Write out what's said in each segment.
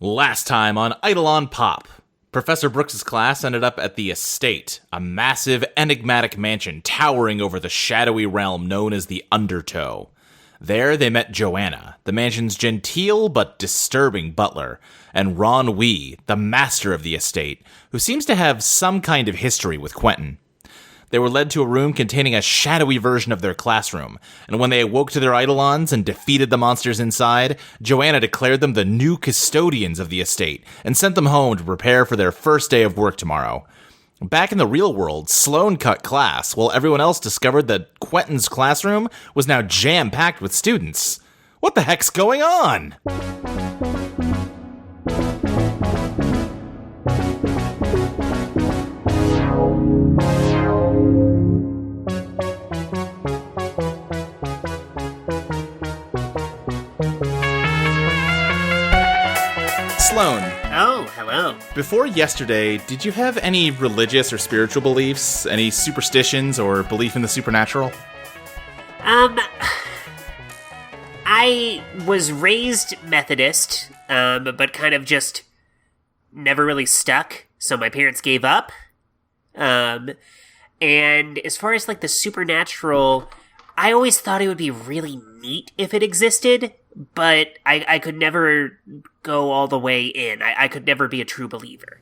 Last time on Eidolon Pop, Professor Brooks's class ended up at the Estate, a massive, enigmatic mansion towering over the shadowy realm known as the Undertow. There they met Joanna, the mansion's genteel but disturbing butler, and Ron Wee, the master of the estate, who seems to have some kind of history with Quentin. They were led to a room containing a shadowy version of their classroom, and when they awoke to their Eidolons and defeated the monsters inside, Joanna declared them the new custodians of the estate and sent them home to prepare for their first day of work tomorrow. Back in the real world, Sloane cut class, while everyone else discovered that Quentin's classroom was now jam-packed with students. What the heck's going on? Sloane. Oh, hello. Before yesterday, did you have any religious or spiritual beliefs? Any superstitions or belief in the supernatural? I was raised Methodist, but kind of just never really stuck, so my parents gave up. And as far as, like, the supernatural, I always thought it would be really neat if it existed, but I could never go all the way in. I could never be a true believer.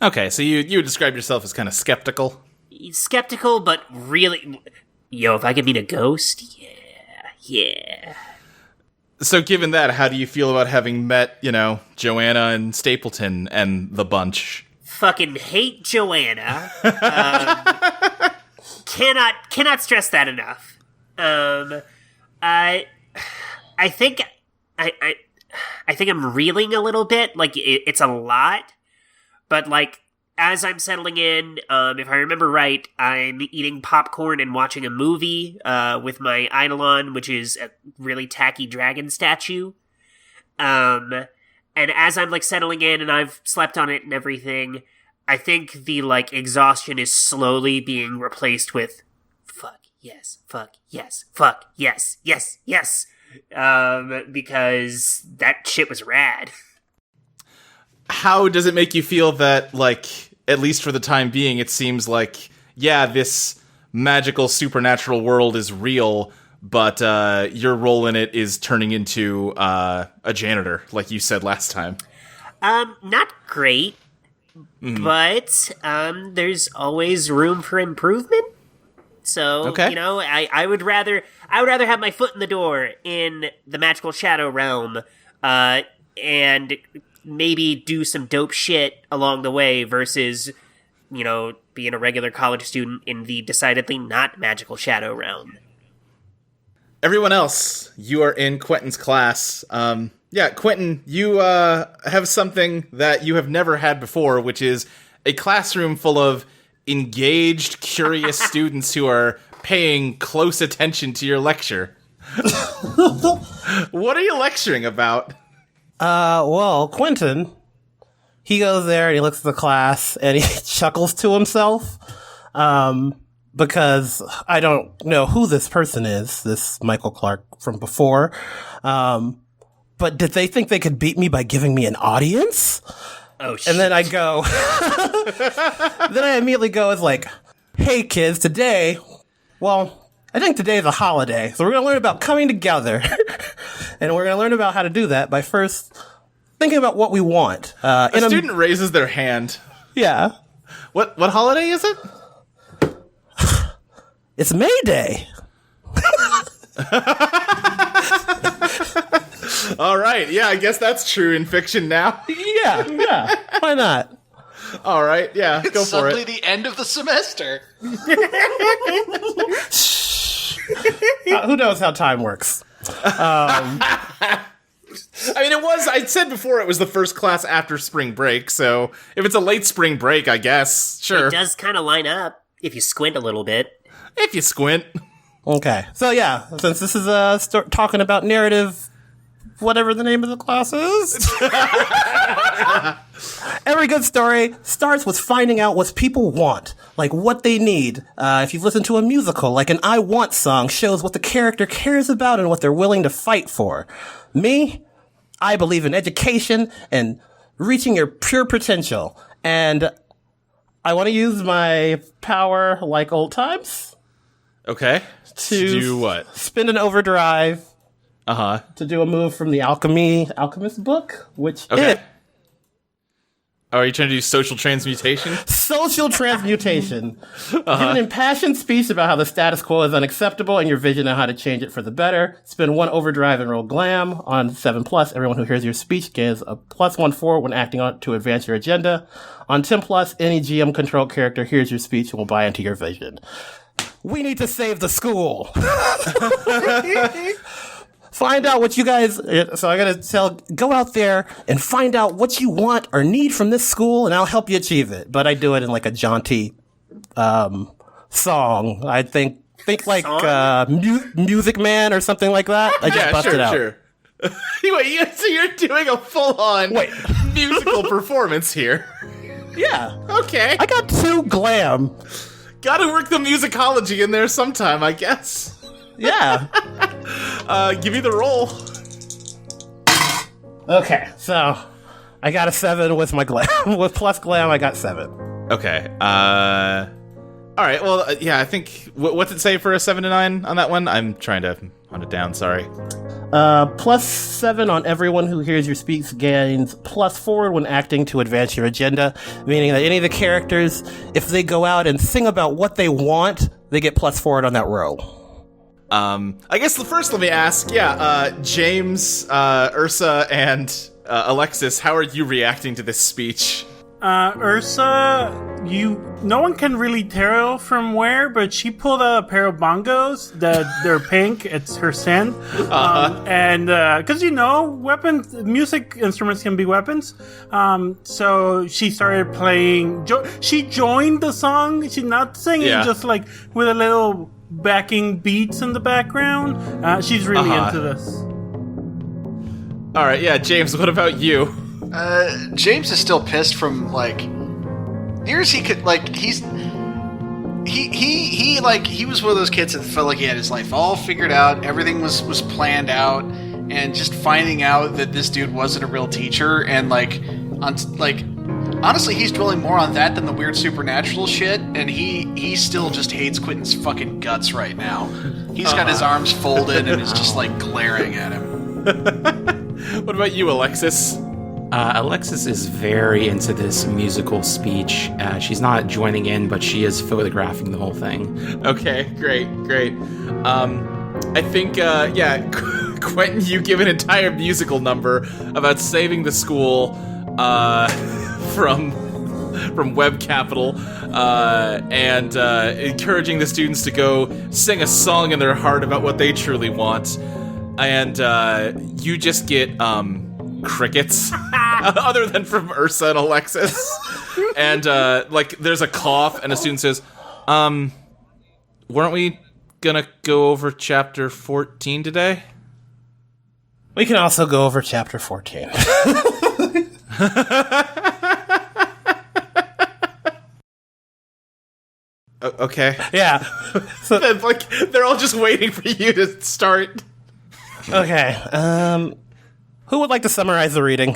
Okay, so you would describe yourself as kind of skeptical? Skeptical, but really... Yo, if I could meet a ghost, yeah. So given that, how do you feel about having met, Joanna and Stapleton and the bunch? Fucking hate Joanna. Cannot stress that enough. I think I'm reeling a little bit. Like, it's a lot. But, like, as I'm settling in, if I remember right, I'm eating popcorn and watching a movie with my Eidolon, which is a really tacky dragon statue. And as I'm, like, settling in and I've slept on it and everything, I think the, like, exhaustion is slowly being replaced with fuck, yes, fuck, yes, fuck, yes, yes, yes. Because that shit was rad. How does it make you feel that, like, at least for the time being, it seems like, yeah, this magical supernatural world is real, but your role in it is turning into a janitor, like you said last time? Not great, but there's always room for improvement. So, okay. I would rather have my foot in the door in the magical shadow realm, and maybe do some dope shit along the way versus, being a regular college student in the decidedly not magical shadow realm. Everyone else, you are in Quentin's class. Quentin, you have something that you have never had before, which is a classroom full of engaged, curious students who are paying close attention to your lecture. What are you lecturing about? Well, Quentin, he goes there and he looks at the class and he chuckles to himself, because I don't know who this person is, this Michael Clark from before, but did they think they could beat me by giving me an audience? Oh, shit. And then I go, then I immediately go as like, hey kids, today, well, I think today is a holiday, so we're going to learn about coming together. And we're going to learn about how to do that by first thinking about what we want. A student raises their hand. Yeah. What holiday is it? It's May Day. All right. Yeah, I guess that's true in fiction now. Yeah. Why not? All right. Yeah, go for it. Suddenly the end of the semester. Who knows how time works? I mean, I said before it was the first class after spring break, so if it's a late spring break, I guess, sure. It does kind of line up if you squint a little bit. If you squint. Okay. So yeah, since this is talking about narrative, whatever the name of the class is. Every good story starts with finding out what people want, like what they need. If you've listened to a musical, like an I Want song shows what the character cares about and what they're willing to fight for. Me, I believe in education and reaching your pure potential. And I want to use my power like old times. Okay. To do what? Spin an overdrive. Uh-huh. To do a move from the Alchemist book, which okay. is... Oh, are you trying to do social transmutation? Social transmutation. Give an impassioned speech about how the status quo is unacceptable and your vision on how to change it for the better. Spin 1 overdrive and roll glam. On 7+, everyone who hears your speech gets a +1 forward when acting on to advance your agenda. On 10+, any GM controlled character hears your speech and will buy into your vision. We need to save the school. Find out what you guys... So I gotta go out there and find out what you want or need from this school, and I'll help you achieve it. But I do it in like a jaunty song. I think like Music Man or something like that. I just busted out. Sure. Wait, so you're doing a full-on musical performance here? Yeah. Okay. I got 2 glam. Gotta work the musicology in there sometime, I guess. Yeah. Give me the roll. Okay, so I got a 7 with my glam. With plus glam, I got 7. Okay. All right. Well, yeah. I think what's it say for a 7 to 9 on that one? I'm trying to hunt it down. Sorry. +7 on everyone who hears your speech gains +4 when acting to advance your agenda, meaning that any of the characters, if they go out and sing about what they want, they get +4 on that roll. I guess first let me ask, James, Ursa, and Alexis, how are you reacting to this speech? Ursa, no one can really tell from where, but she pulled out a pair of bongos. They're pink. It's her scent. And because music instruments can be weapons. So she started playing. She joined the song. She's not singing, just like with a little backing beats in the background. She's really into this. All right, James, what about you? James is still pissed from near as he could. He was one of those kids that felt like he had his life all figured out. Everything was planned out, and just finding out that this dude wasn't a real teacher, and honestly, he's dwelling more on that than the weird supernatural shit, and he still just hates Quentin's fucking guts right now. He's got his arms folded and is just glaring at him. What about you, Alexis? Alexis is very into this musical speech. She's not joining in, but she is photographing the whole thing. Okay, great. I think, Quentin, you give an entire musical number about saving the school from Web Capital and encouraging the students to go sing a song in their heart about what they truly want. And you just get crickets other than from Ursa and Alexis. And there's a cough and a student says, weren't we gonna go over chapter 14 today? We can also go over chapter 14. Okay. Yeah. So they're all just waiting for you to start. Okay. Who would like to summarize the reading?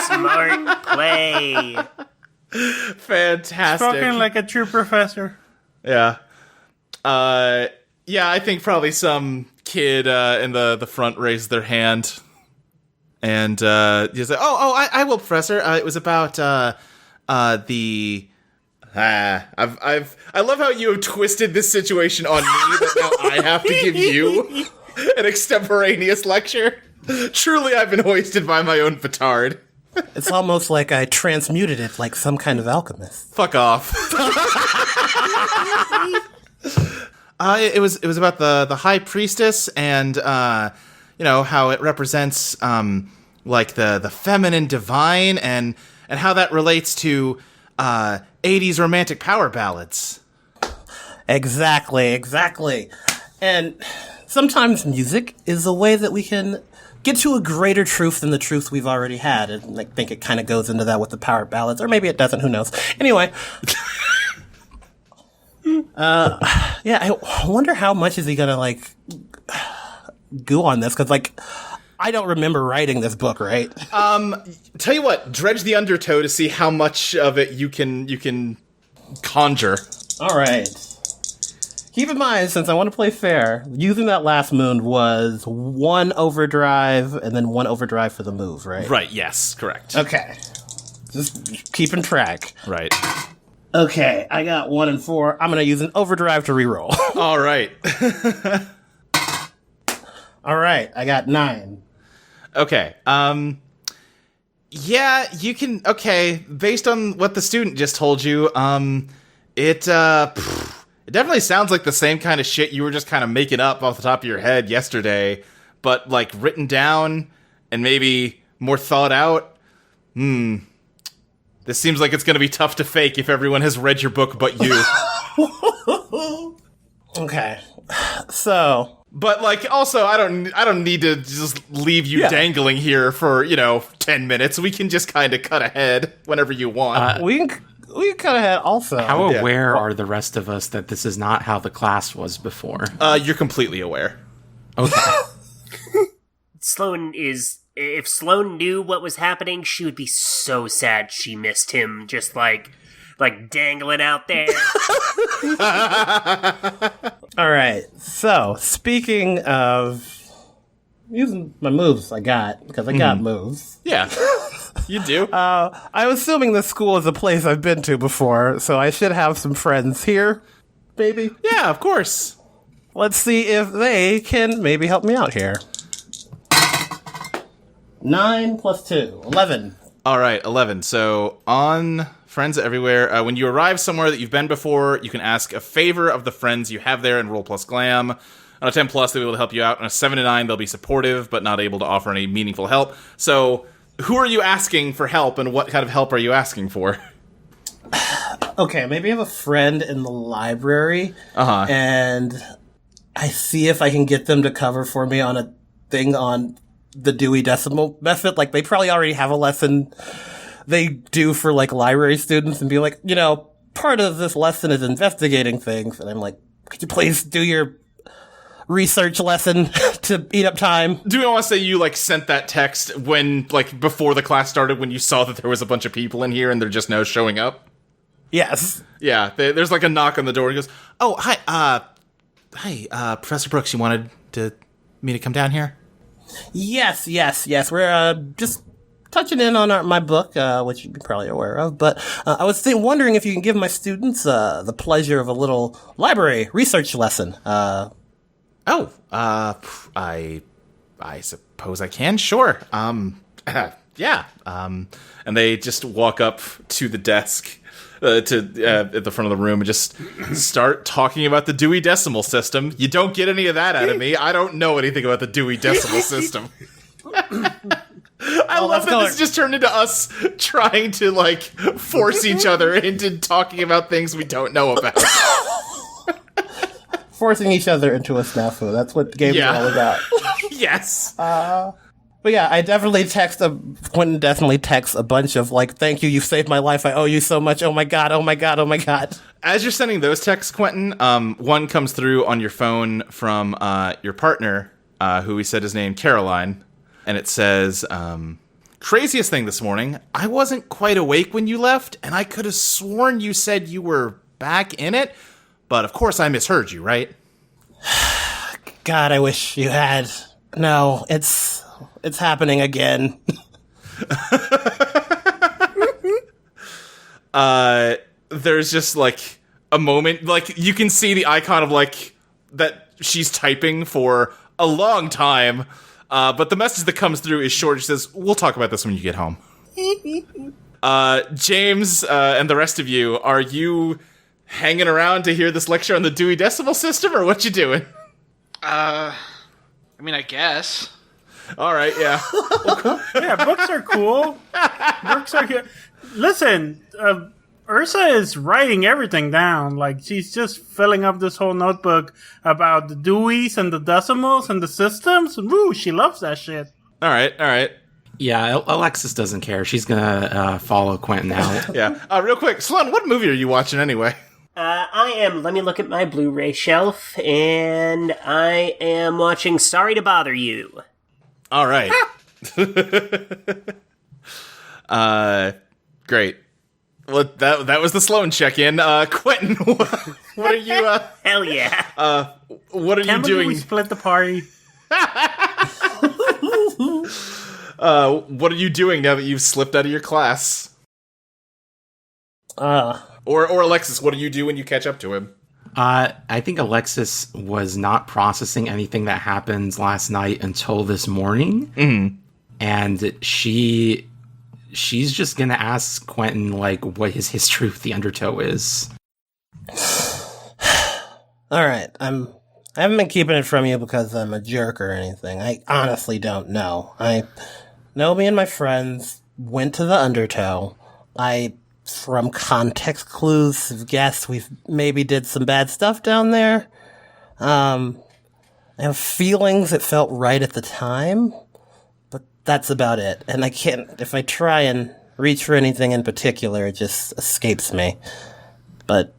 Smart play. Fantastic. Spoken like a true professor. Yeah. I think probably some kid in the front raised their hand. And you say, I will, Professor. It was about the... I love how you have twisted this situation on me that now I have to give you an extemporaneous lecture. Truly, I've been hoisted by my own petard. It's almost like I transmuted it like some kind of alchemist. Fuck off. It was about the High Priestess and how it represents the feminine divine and how that relates to 80s romantic power ballads. Exactly. And sometimes music is a way that we can get to a greater truth than the truth we've already had. And I think it kind of goes into that with the power ballads, or maybe it doesn't, who knows. Anyway. I wonder how much is he gonna goo on this, because I don't remember writing this book, right? Tell you what, dredge the undertow to see how much of it you can conjure. All right. Keep in mind, since I want to play fair, using that last moon was 1 overdrive and then 1 overdrive for the move, right? Right, yes, correct. Okay. Just keeping track. Right. Okay, I got 1 and 4. I'm going to use an overdrive to reroll. All right. All right, I got 9. Okay. Yeah, you can. Okay, based on what the student just told you, it definitely sounds like the same kind of shit you were just kind of making up off the top of your head yesterday, but like written down and maybe more thought out. This seems like it's going to be tough to fake if everyone has read your book but you. Okay, so. But like, also, I don't need to just leave you dangling here for 10 minutes. We can just kind of cut ahead whenever you want. We can cut ahead also. How aware are the rest of us that this is not how the class was before? You're completely aware. Okay. Sloane is... If Sloane knew what was happening, she would be so sad she missed him just like dangling out there. All right. So, speaking of using my moves I got, because I got moves. Yeah, you do. I'm assuming this school is a place I've been to before, so I should have some friends here, maybe? Yeah, of course. Let's see if they can maybe help me out here. 9 plus 2, 11. All right, 11. So on Friends Everywhere, when you arrive somewhere that you've been before, you can ask a favor of the friends you have there and roll plus glam. On a 10 plus, they'll be able to help you out. On a 7 to 9, they'll be supportive, but not able to offer any meaningful help. So who are you asking for help, and what kind of help are you asking for? Okay, maybe I have a friend in the library, and I see if I can get them to cover for me on a thing on the Dewey Decimal Method. Like, they probably already have a lesson they do for, like, library students, and be like, part of this lesson is investigating things. And I'm like, could you please do your research lesson to eat up time? Do you want to say you, like, sent that text when, like, before the class started, when you saw that there was a bunch of people in here and they're just now showing up? Yes. Yeah, there's, like, a knock on the door. He goes, oh, hi, Professor Brooks, you wanted me to come down here? Yes. We're just touching in on my book, which you're probably aware of. But I was wondering if you can give my students the pleasure of a little library research lesson. I suppose I can. Sure. Yeah. And they just walk up to the desk. At the front of the room and just start talking about the Dewey Decimal System. You don't get any of that out of me. I don't know anything about the Dewey Decimal System. I love that this just turned into us trying to, like, force each other into talking about things we don't know about. Forcing each other into a snafu. That's what games are all about. Yes. But yeah, Quentin definitely texts a bunch of, like, thank you saved my life, I owe you so much, oh my god. As you're sending those texts, Quentin, one comes through on your phone from your partner, who we said his name, Caroline, and it says, craziest thing this morning, I wasn't quite awake when you left, and I could have sworn you said you were back in it, but of course I misheard you, right? God, I wish you had. No, it's happening again. There's just, like, a moment, like, you can see the icon of, like, that she's typing for a long time, but the message that comes through is short. It says, we'll talk about this when you get home. James, and the rest of you, are you hanging around to hear this lecture on the Dewey Decimal System, or what you doing? I guess. All right, yeah. Yeah, books are cool. Books are good. Listen, Ursa is writing everything down. Like, she's just filling up this whole notebook about the Deweys and the decimals and the systems. Woo, she loves that shit. All right. Yeah, Alexis doesn't care. She's gonna follow Quentin out. Yeah. Real quick, Sloane, what movie are you watching anyway? Let me look at my Blu-ray shelf, and I am watching Sorry to Bother You. All right. Great. Well, that was the Sloane check-in. Quentin, what are you? Hell yeah! What are you doing? We split the party. What are you doing now that you've slipped out of your class? Or Alexis, what do you do when you catch up to him? I think Alexis was not processing anything that happened last night until this morning. Mm-hmm. And she's just gonna ask Quentin, like, what his history with the Undertow is. Alright, I haven't been keeping it from you because I'm a jerk or anything. I honestly don't know. I know me and my friends went to the Undertow. From context clues, guess we maybe did some bad stuff down there. I have feelings it felt right at the time, but that's about it. And I can't, if I try and reach for anything in particular, it just escapes me. But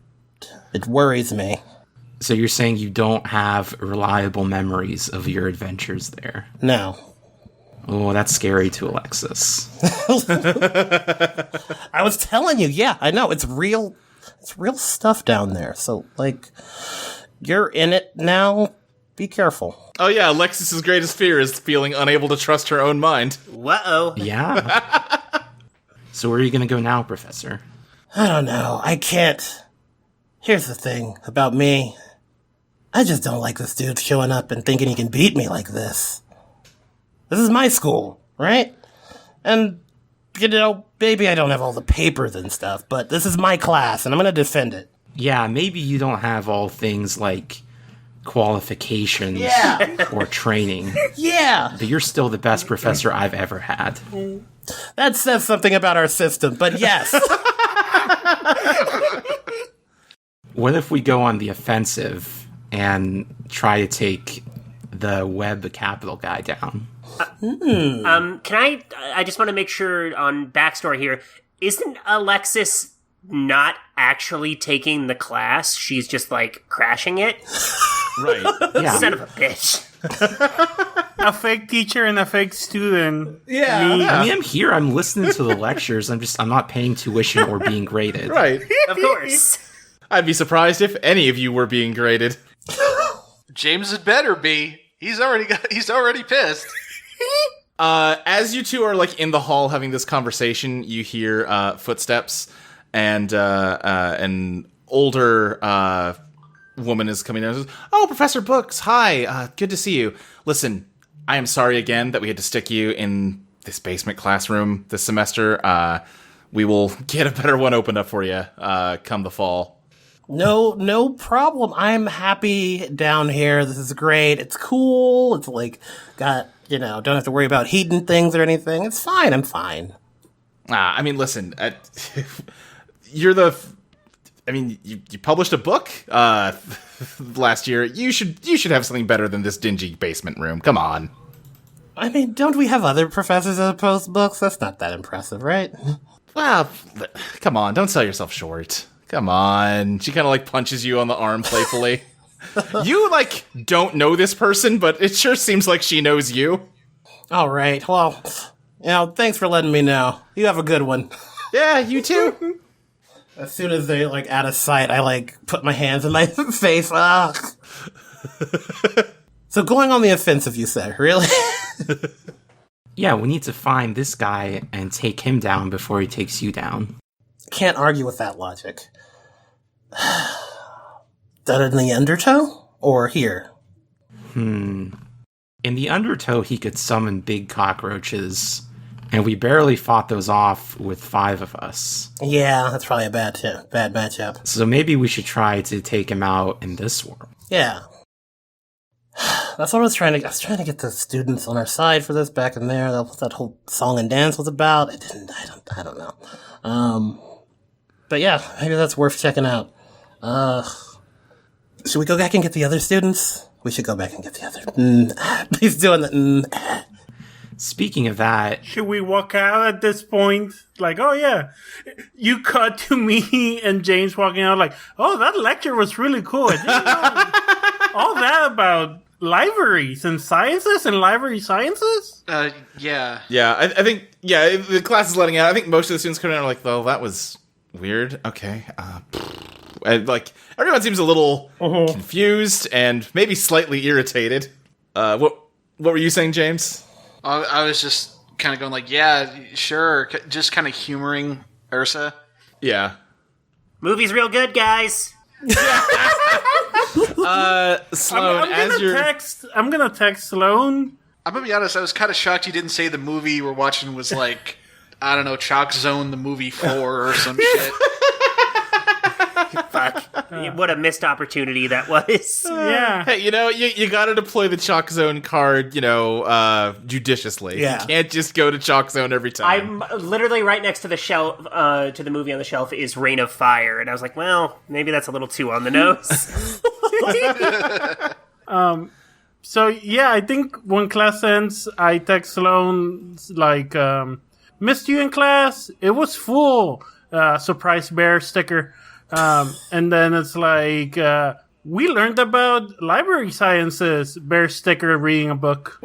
it worries me. So you're saying you don't have reliable memories of your adventures there? No. Oh, that's scary to Alexis. I was telling you, yeah, I know, it's real stuff down there. So, like, you're in it now, be careful. Oh yeah, Alexis's greatest fear is feeling unable to trust her own mind. Uh-oh. Yeah. So where are you going to go now, Professor? I don't know, I can't. Here's the thing about me. I just don't like this dude showing up and thinking he can beat me like this. This is my school, right? And, you know, maybe I don't have all the papers and stuff, but this is my class, and I'm gonna defend it. Yeah, maybe you don't have all things like qualifications or training. Yeah! But you're still the best professor I've ever had. That says something about our system, but yes. What if we go on the offensive and try to take the web capital guy down? Can I just want to make sure on backstory here, isn't Alexis not actually taking the class? She's just, like, crashing it? Right. Yeah. Son of a bitch. A fake teacher and a fake student. Yeah. Me. I mean, I'm here, I'm listening to the lectures, I'm not paying tuition or being graded. Right. Of course. I'd be surprised if any of you were being graded. James had better be. He's already pissed. As you two are like in the hall having this conversation, you hear footsteps, and an older woman is coming down and says, "Oh, Professor Books, hi, good to see you. Listen, I am sorry again that we had to stick you in this basement classroom this semester. We will get a better one opened up for you come the fall." No problem. I'm happy down here. This is great. It's cool. It's like, don't have to worry about heating things or anything. It's fine. I'm fine. I mean, listen, you published a book last year. You should have something better than this dingy basement room. Come on. I mean, don't we have other professors that post books? That's not that impressive, right? Well, come on, don't sell yourself short. Come on. She kind of like punches you on the arm playfully. You like don't know this person, but it sure seems like she knows you. All right. Well, thanks for letting me know. You have a good one. Yeah, you too. As soon as they like out of sight, I like put my hands in my face. Ugh. So going on the offensive, you say, really? Yeah, we need to find this guy and take him down before he takes you down. Can't argue with that logic. Done it in the Undertow? Or here? In the Undertow, he could summon big cockroaches, and we barely fought those off with 5 of us. Yeah, that's probably a bad matchup. So maybe we should try to take him out in this world. Yeah. That's what I was trying to get the students on our side for this back in there. That's what that whole song and dance was about. I don't know. But yeah, maybe that's worth checking out. Should we go back and get the other students? We should go back and get the other. He's doing that. Speaking of that, Should we walk out at this point? Like, oh yeah. You cut to me and James walking out like, oh, that lecture was really cool. I didn't know all that about libraries and sciences and library sciences? Yeah. Yeah, I think, the class is letting out. I think most of the students coming out are like, well, that was weird. Okay. Like, everyone seems a little confused and maybe slightly irritated. What were you saying, James? I was just kind of going like, yeah, sure. Just kind of humoring Ursa. Yeah. Movie's real good, guys. Sloane, I'm gonna text Sloane. I'm gonna be honest, I was kind of shocked you didn't say the movie you were watching was like, I don't know, Chalk Zone the movie 4 or some shit. Fuck. What a missed opportunity that was. Yeah. Hey, you gotta deploy the Chalk Zone card, judiciously. Yeah. You can't just go to Chalk Zone every time. I'm literally right next to the shelf, to the movie on the shelf is Reign of Fire, and I was like, well, maybe that's a little too on the nose. So, yeah, I think when class ends, I text Sloane, like, missed you in class. It was full. Surprise bear sticker. And then it's like, we learned about library sciences. Bear sticker reading a book.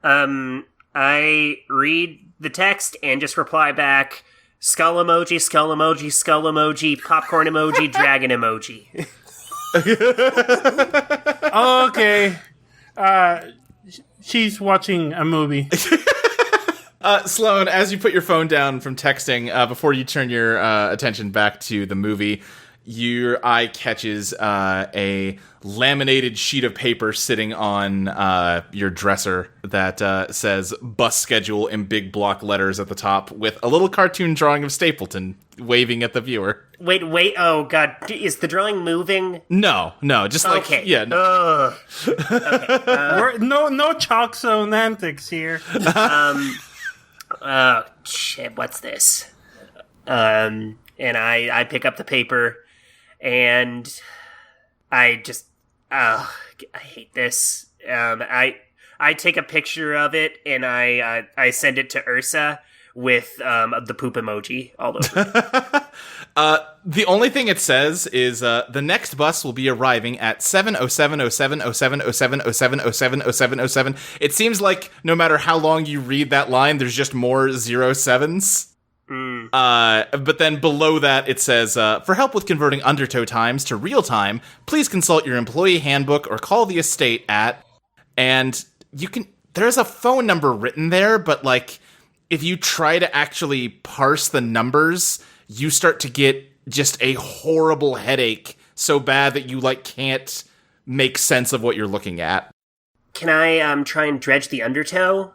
I read the text and just reply back, skull emoji, skull emoji, skull emoji, popcorn emoji, dragon emoji. Okay. She's watching a movie. Sloane, as you put your phone down from texting, before you turn your attention back to the movie, your eye catches a laminated sheet of paper sitting on your dresser that says bus schedule in big block letters at the top with a little cartoon drawing of Stapleton waving at the viewer. Wait, oh god, is the drawing moving? No, just like, Okay. yeah. No. No Chalk Zone antics here. Oh, shit, what's this? And I pick up the paper, and I just, I hate this. I take a picture of it, and I send it to Ursa with the poop emoji all over it. The only thing it says is the next bus will be arriving at 7:07:07:07:07:07:07:07. It seems like no matter how long you read that line, there's just more 07s. But then below that, it says, for help with converting undertow times to real time, please consult your employee handbook or call the estate at... And there's a phone number written there, but like, if you try to actually parse the numbers, you start to get just a horrible headache so bad that you like can't make sense of what you're looking at. Can I try and dredge the undertow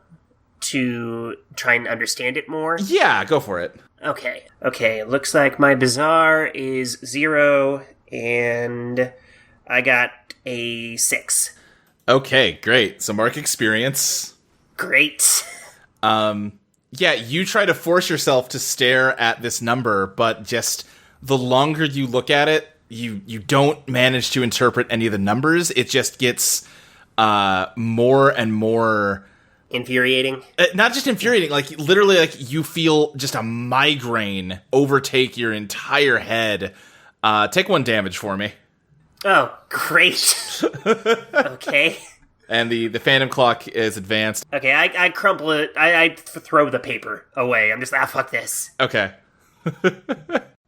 to try and understand it more? Yeah, go for it. Okay, looks like my bazaar is 0, and I got a 6. Okay, great. So mark experience. Great. Yeah, you try to force yourself to stare at this number, but just the longer you look at it, you don't manage to interpret any of the numbers. It just gets more and more... Infuriating? Not just infuriating, like literally like you feel just a migraine overtake your entire head. Take 1 damage for me. Oh, great. Okay. And the phantom clock is advanced. Okay, I crumple it. I throw the paper away. I'm just, fuck this. Okay.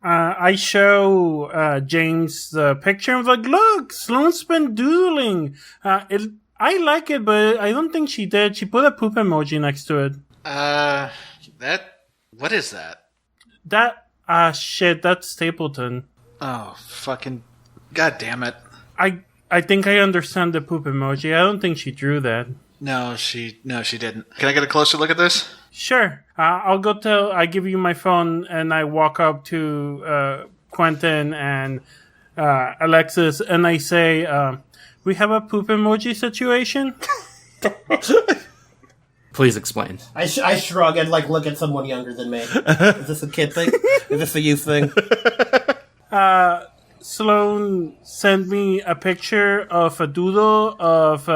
I show James the picture. I was like, look, Sloane's been doodling. I like it, but I don't think she did. She put a poop emoji next to it. What is that? Shit, that's Stapleton. Oh, fucking, god damn it. I think I understand the poop emoji. I don't think she drew that. No, she didn't. Can I get a closer look at this? Sure. I give you my phone, and I walk up to Quentin and Alexis, and I say, we have a poop emoji situation? Please explain. I shrug and like look at someone younger than me. Is this a kid thing? Is this a youth thing? Sloane sent me a picture of a doodle of...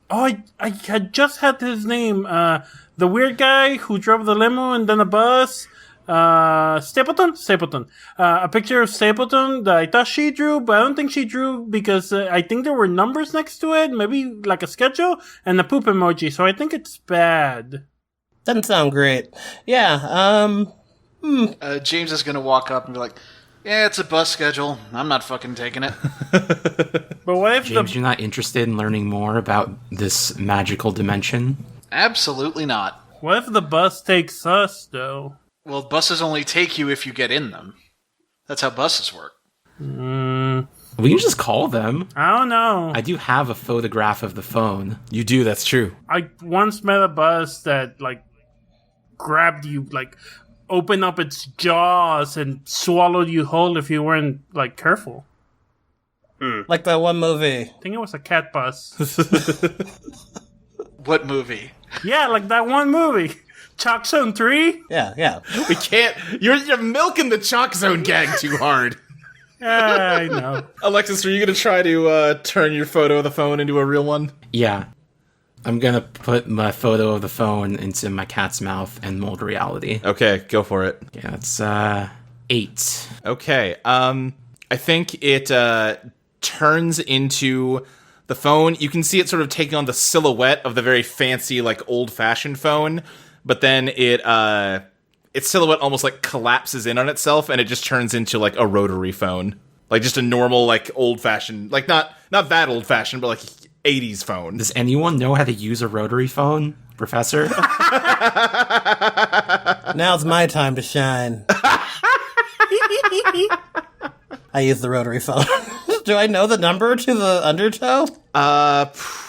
I had just had his name. The weird guy who drove the limo and then a bus. Stapleton. A picture of Stapleton that I thought she drew, but I don't think she drew because I think there were numbers next to it, maybe like a schedule, and a poop emoji, so I think it's bad. Doesn't sound great. Yeah, James is going to walk up and be like, yeah, it's a bus schedule. I'm not fucking taking it. But what if James, you're not interested in learning more about this magical dimension? Absolutely not. What if the bus takes us, though? Well, buses only take you if you get in them. That's how buses work. We can just call them. I don't know. I do have a photograph of the phone. You do, that's true. I once met a bus that, like, grabbed you, like, opened up its jaws and swallowed you whole if you weren't, like, careful. like that one movie. I think it was a cat bus. What movie? Yeah, like that one movie. Chalk Zone 3? Yeah. We can't. You're milking the Chalk Zone gag too hard. I know. Alexis, are you going to try to turn your photo of the phone into a real one? Yeah. I'm gonna put my photo of the phone into my cat's mouth and mold reality. Okay, go for it. Yeah, it's 8. Okay, I think it turns into the phone. You can see it sort of taking on the silhouette of the very fancy, like, old-fashioned phone, but then its silhouette almost, like, collapses in on itself, and it just turns into, like, a rotary phone. Like, just a normal, like, old-fashioned, like, not that old-fashioned, but, like, 80s phone. Does anyone know how to use a rotary phone, Professor? Now's my time to shine. I use the rotary phone. Do I know the number to the undertow?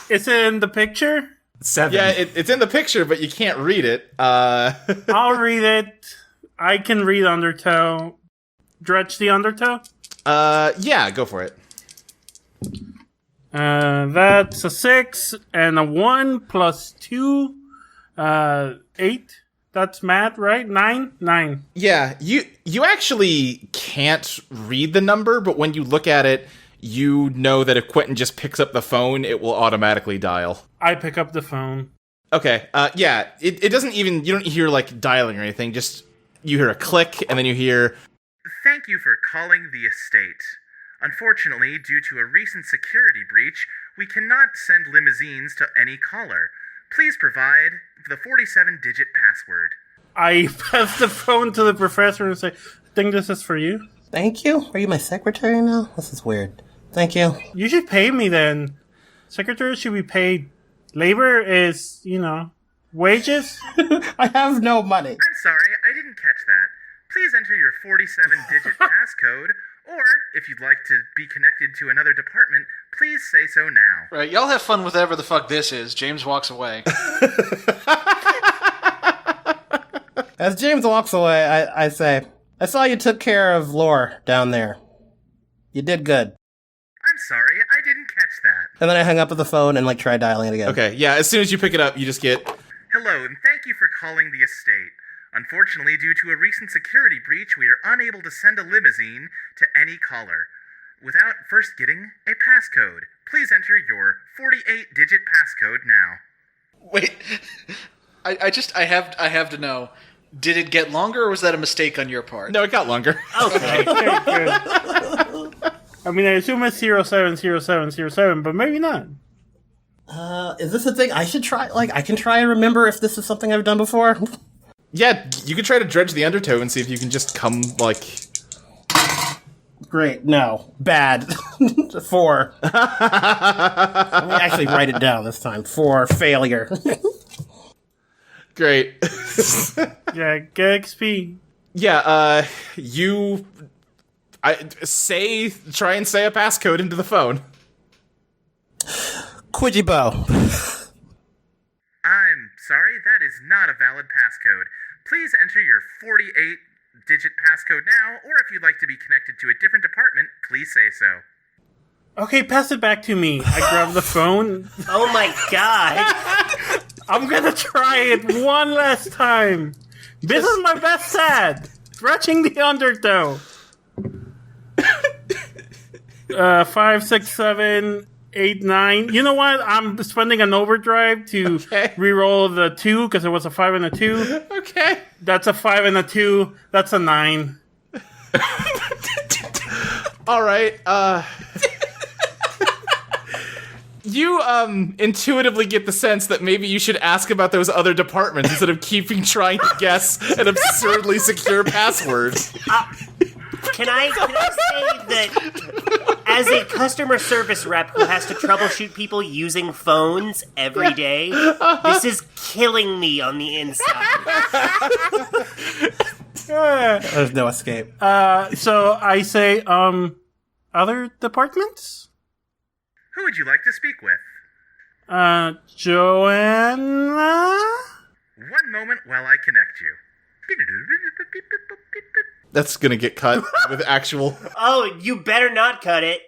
Is it in the picture? 7. Yeah, it's in the picture, but you can't read it. I'll read it. I can read undertow. Dredge the undertow? Yeah, go for it. That's a 6 and a 1 plus 2, 8. That's math, right? 9. Yeah, you actually can't read the number, but when you look at it, you know that if Quentin just picks up the phone, it will automatically dial. I pick up the phone. Okay, yeah, it doesn't even, you don't hear, like, dialing or anything, just, you hear a click, and then you hear, "Thank you for calling the estate. Unfortunately, due to a recent security breach, we cannot send limousines to any caller. Please provide the 47-digit password." I pass the phone to the professor and say, I think this is for you. Thank you? Are you my secretary now? This is weird. Thank you. You should pay me then. Secretaries should be paid. Labor is, wages. I have no money. "I'm sorry, I didn't catch that. Please enter your 47-digit passcode, or if you'd like to be connected to another department, please say so now." Right, y'all have fun with whatever the fuck this is. James walks away. As James walks away, I say, "I saw you took care of Lore down there. You did good." "I'm sorry, I didn't catch that." And then I hung up with the phone and, like, tried dialing it again. okay, yeah, as soon as you pick it up, you just get, "Hello, and thank you for calling the estate. Unfortunately, due to a recent security breach, we are unable to send a limousine to any caller without first getting a passcode. Please enter your 48-digit passcode now." Wait, I have to know. Did it get longer, or was that a mistake on your part? no, it got longer. Okay, very good. I mean, I assume it's 070707, but maybe not. Is this a thing I should try? Like, I can try and remember if this is something I've done before? Yeah, you could try to dredge the undertow and see if you can just come, like... Great. No. Bad. 4. Let me actually write it down this time. 4. Failure. Great. Yeah, get XP. Yeah, try and say a passcode into the phone. Quidjibo. "I'm sorry, that is not a valid passcode. Please enter your 48-digit passcode now, or if you'd like to be connected to a different department, please say so." Okay, pass it back to me. I grab the phone. Oh my god. I'm gonna try it one last time. This is my best ad. Stretching the undertow. 5, 6, 7, 8, 9. You know what? I'm spending an overdrive to reroll the 2 because it was a 5 and a 2. Okay. That's a 5 and a 2. That's a 9. All right. You intuitively get the sense that maybe you should ask about those other departments instead of trying to guess an absurdly secure password. Can I say that as a customer service rep who has to troubleshoot people using phones every day, this is killing me on the inside. There's no escape. So I say, other departments? Who would you like to speak with? Joanna? One moment while I connect you. That's gonna get cut with actual... Oh, you better not cut it.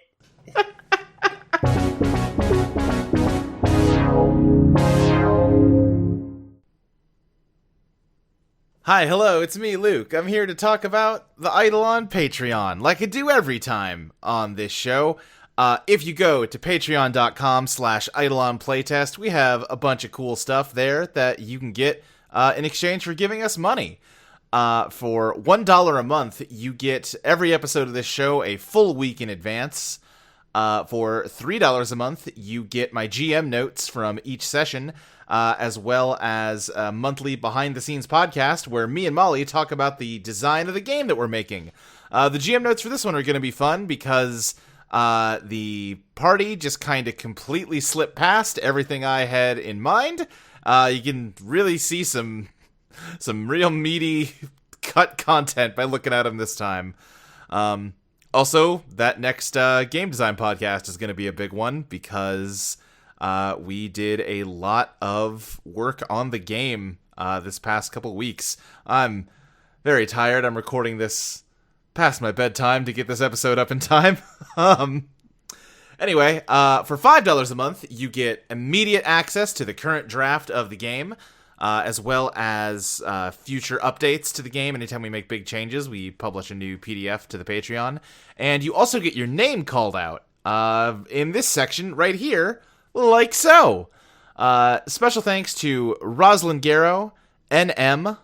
Hi, hello, it's me, Luke. I'm here to talk about the Eidolon Patreon, like I do every time on this show. If you go to patreon.com/Eidolon Playtest, we have a bunch of cool stuff there that you can get in exchange for giving us money. For $1 a month, you get every episode of this show a full week in advance. For $3 a month, you get my GM notes from each session, as well as a monthly behind-the-scenes podcast where me and Molly talk about the design of the game that we're making. The GM notes for this one are going to be fun because the party just kind of completely slipped past everything I had in mind. You can really see some real meaty cut content by looking at them this time. Also, that next game design podcast is going to be a big one because we did a lot of work on the game this past couple weeks. I'm very tired. I'm recording this past my bedtime to get this episode up in time. Anyway, for $5 a month, you get immediate access to the current draft of the game, as well as future updates to the game. Anytime we make big changes, we publish a new PDF to the Patreon. And you also get your name called out in this section right here, like so. Special thanks to Rosalind Garrow, NM,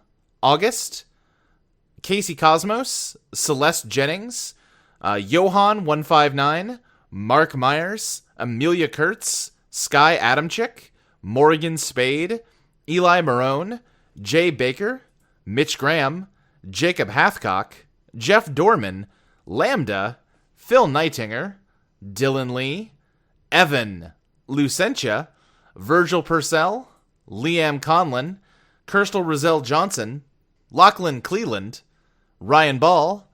August, Casey Cosmos, Celeste Jennings, Johan159, Mark Myers, Amelia Kurtz, Sky Adamchick, Morgan Spade, Eli Marone, Jay Baker, Mitch Graham, Jacob Hathcock, Jeff Dorman, Lambda, Phil Nightinger, Dylan Lee, Evan Lucentia, Virgil Purcell, Liam Conlon, Kirstel Roselle Johnson, Lachlan Cleland, Ryan Ball,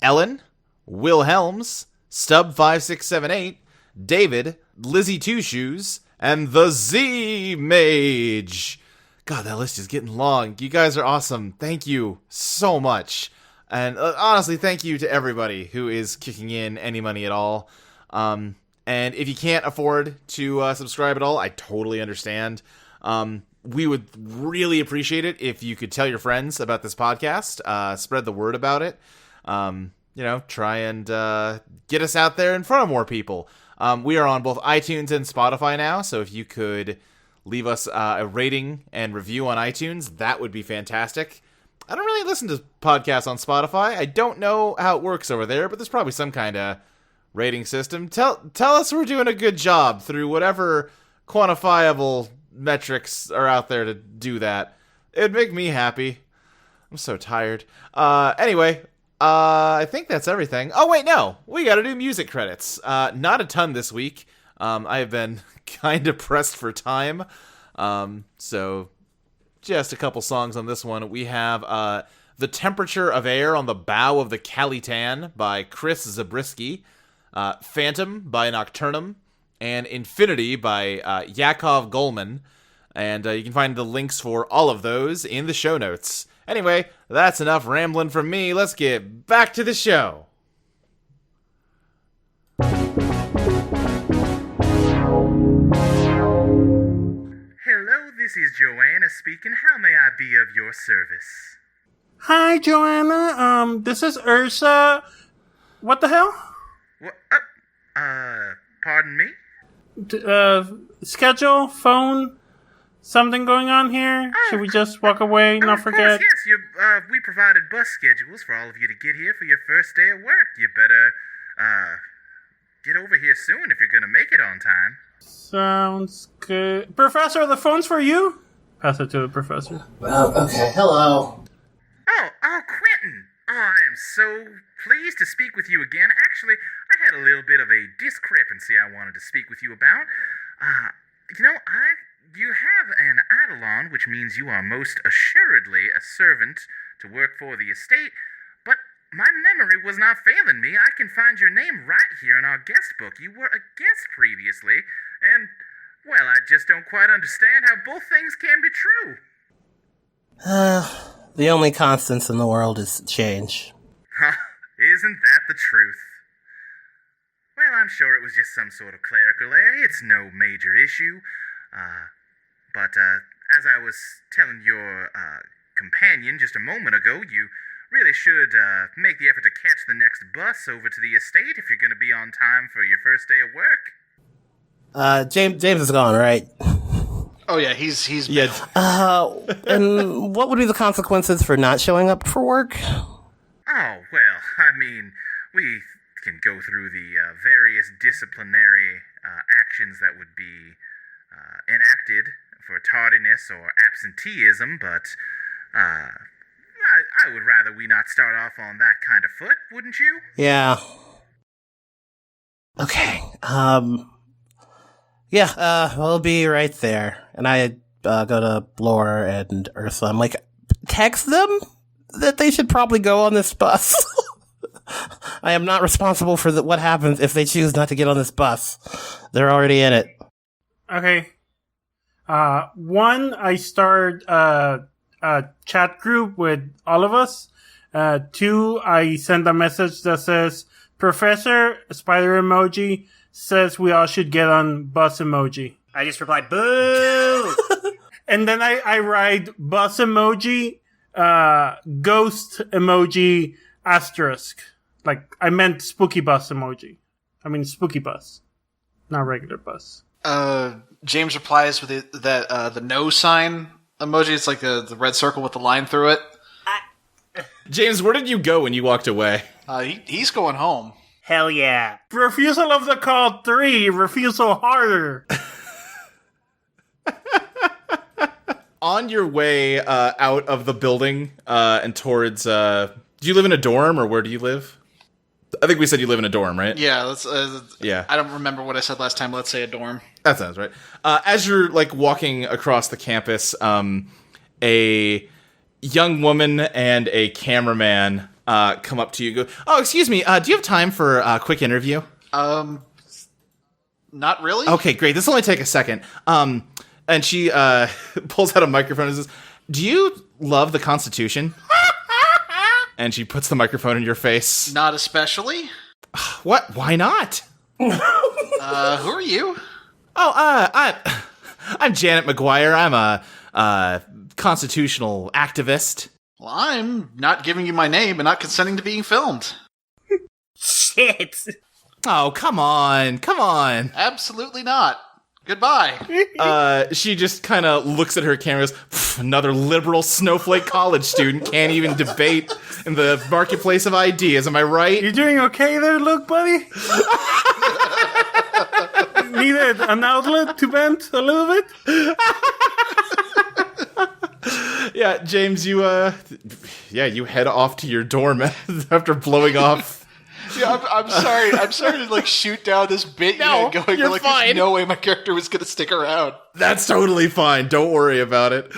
Ellen, Will Helms, Stub5678, David, Lizzie Two Shoes, and the Z Mage. God, that list is getting long. You guys are awesome. Thank you so much. And honestly, thank you to everybody who is kicking in any money at all. And if you can't afford to subscribe at all, I totally understand. We would really appreciate it if you could tell your friends about this podcast, spread the word about it, try and get us out there in front of more people. We are on both iTunes and Spotify now, so if you could leave us a rating and review on iTunes, that would be fantastic. I don't really listen to podcasts on Spotify. I don't know how it works over there, but there's probably some kind of rating system. Tell us we're doing a good job through whatever quantifiable metrics are out there to do that. It would make me happy. I'm so tired. Anyway, I think that's everything. Oh, wait, no. We gotta do music credits. Not a ton this week. I have been kind of pressed for time. So just a couple songs on this one. We have The Temperature of Air on the Bow of the Kaleetan by Chris Zabriskie, Phantom by Nctrnm, and Infinity by Yakov Golman. And you can find the links for all of those in the show notes. Anyway, that's enough rambling from me. Let's get back to the show. Hello, this is Joanna speaking. How may I be of your service? Hi, Joanna. This is Ursa. What the hell? What? Pardon me? schedule, phone, something going on here? Should we just walk away, not of forget? course, yes. We provided bus schedules for all of you to get here for your first day of work. You better get over here soon if you're going to make it on time. Sounds good. Professor, the phone's for you? Pass it to the professor. Okay, hello. Oh, Quentin. Oh, I am so pleased to speak with you again. Actually, I had a little bit of a discrepancy I wanted to speak with you about. You have an Eidolon, which means you are most assuredly a servant to work for the estate, but my memory was not failing me. I can find your name right here in our guest book. You were a guest previously, and, well, I just don't quite understand how both things can be true. The only constants in the world is change. Isn't that the truth? Well, I'm sure it was just some sort of clerical error. It's no major issue. But as I was telling your companion just a moment ago, you really should make the effort to catch the next bus over to the estate if you're going to be on time for your first day of work. James is gone, right? Oh yeah, he's Yeah. And what would be the consequences for not showing up for work? Oh, well, I mean, we can go through the various disciplinary actions that would be enacted for tardiness or absenteeism, but I would rather we not start off on that kind of foot, wouldn't you? Yeah. Okay. We'll be right there. And I go to Laura and Ursa. I'm like, text them that they should probably go on this bus. I am not responsible for what happens if they choose not to get on this bus. They're already in it. Okay. One, I start a chat group with all of us. Two, I send a message that says, Professor, spider emoji, says we all should get on bus emoji. I just replied, boo! And then I write bus emoji, ghost emoji, asterisk. Like, I meant spooky bus emoji. I mean spooky bus, not regular bus. James replies with the no sign emoji. It's like the red circle with the line through it. James, where did you go when you walked away? He's going home. Hell yeah. Refusal of the call 3, refusal harder. On your way out of the building and towards... do you live in a dorm, or where do you live? I think we said you live in a dorm, right? Yeah, let's. Yeah. I don't remember what I said last time. Let's say a dorm. That sounds right. As you're walking across the campus, a young woman and a cameraman come up to you and go, "Oh, excuse me, do you have time for a quick interview?" Not really. Okay, great. This will only take a second. And she pulls out a microphone and says, "Do you love the Constitution?" And she puts the microphone in your face. Not especially. What? Why not? Who are you? Oh, I'm Janet McGuire. I'm a constitutional activist. Well, I'm not giving you my name and not consenting to being filmed. Shit. Oh, come on. Absolutely not. Goodbye. She just kind of looks at her camera and goes, another liberal snowflake college student can't even debate in the marketplace of ideas. Am I right? You doing okay there, Luke, buddy? Needed an outlet to vent a little bit? Yeah, James, you head off to your dorm after blowing off. Yeah, I'm sorry. I'm sorry to shoot down this bit you had going. You're fine. There's no way my character was gonna stick around. That's totally fine. Don't worry about it.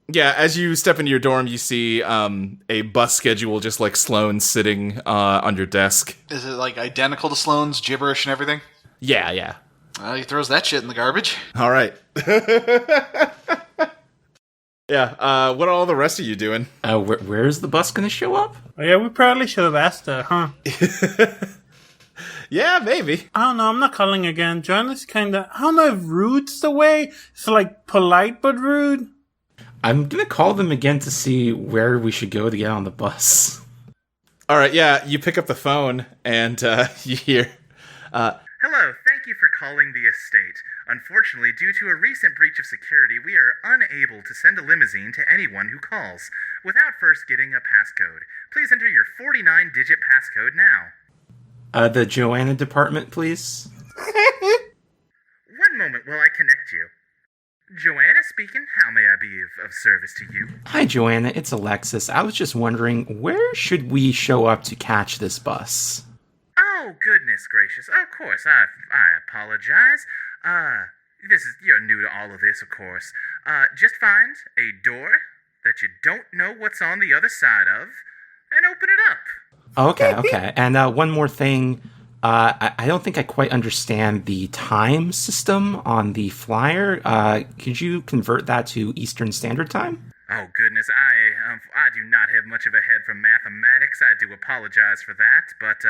Yeah, as you step into your dorm, you see a bus schedule just like Sloane sitting on your desk. Is it identical to Sloane's, gibberish and everything? Yeah. He throws that shit in the garbage. All right. Yeah, what are all the rest of you doing? Where's the bus gonna show up? Oh, yeah, we probably should have asked her, huh? Yeah, maybe. I don't know, I'm not calling again. John is kinda... I don't know if rude's the way. It's polite but rude. I'm gonna call them again to see where we should go to get on the bus. All right, yeah, you pick up the phone and you hear... Hello, thank thank you for calling the estate. Unfortunately, due to a recent breach of security, we are unable to send a limousine to anyone who calls without first getting a passcode. Please enter your 49-digit passcode now. The Joanna department, please. One moment while I connect you. Joanna speaking, how may I be of service to you? Hi, Joanna, it's Alexis. I was just wondering, where should we show up to catch this bus? Oh, goodness gracious. Of course, I apologize. You're new to all of this, of course. Just find a door that you don't know what's on the other side of, and open it up. Okay. And one more thing. I don't think I quite understand the time system on the flyer. Could you convert that to Eastern Standard Time? Oh, goodness, I do not have much of a head for mathematics. I do apologize for that, but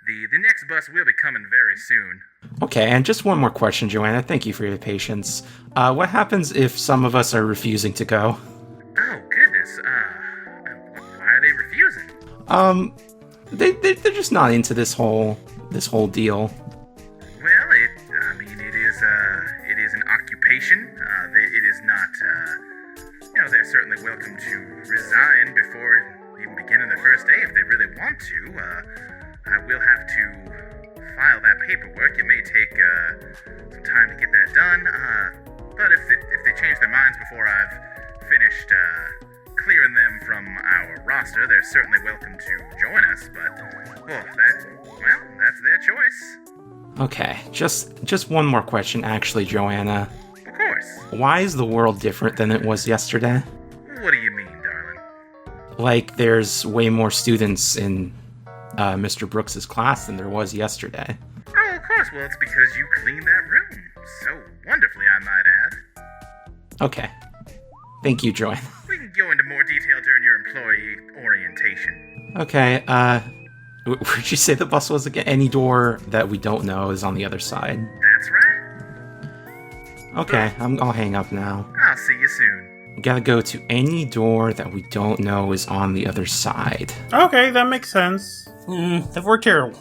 the next bus will be coming very soon. Okay, and just one more question, Joanna. Thank you for your patience. What happens if some of us are refusing to go? Oh, goodness, why are they refusing? They're just not into this whole deal. Well, it is an occupation. It is not, they're certainly welcome to resign before even beginning the first day if they really want to. I will have to file that paperwork. It may take some time to get that done, but if they change their minds before I've finished clearing them from our roster, they're certainly welcome to join us, but, that's their choice. Okay, just one more question, actually, Joanna. Of course. Why is the world different than it was yesterday? What do you mean, darling? Like, there's way more students in Mr. Brooks's class than there was yesterday. Oh, of course. Well, it's because you cleaned that room so wonderfully, I might add. Okay. Thank you, Joanna. We can go into more detail during your employee orientation. Okay, where'd you say the bus was again? Any door that we don't know is on the other side. That's right. Okay, I'll hang up now. I'll see you soon. We gotta go to any door that we don't know is on the other side. Okay, that makes sense. I've worked here a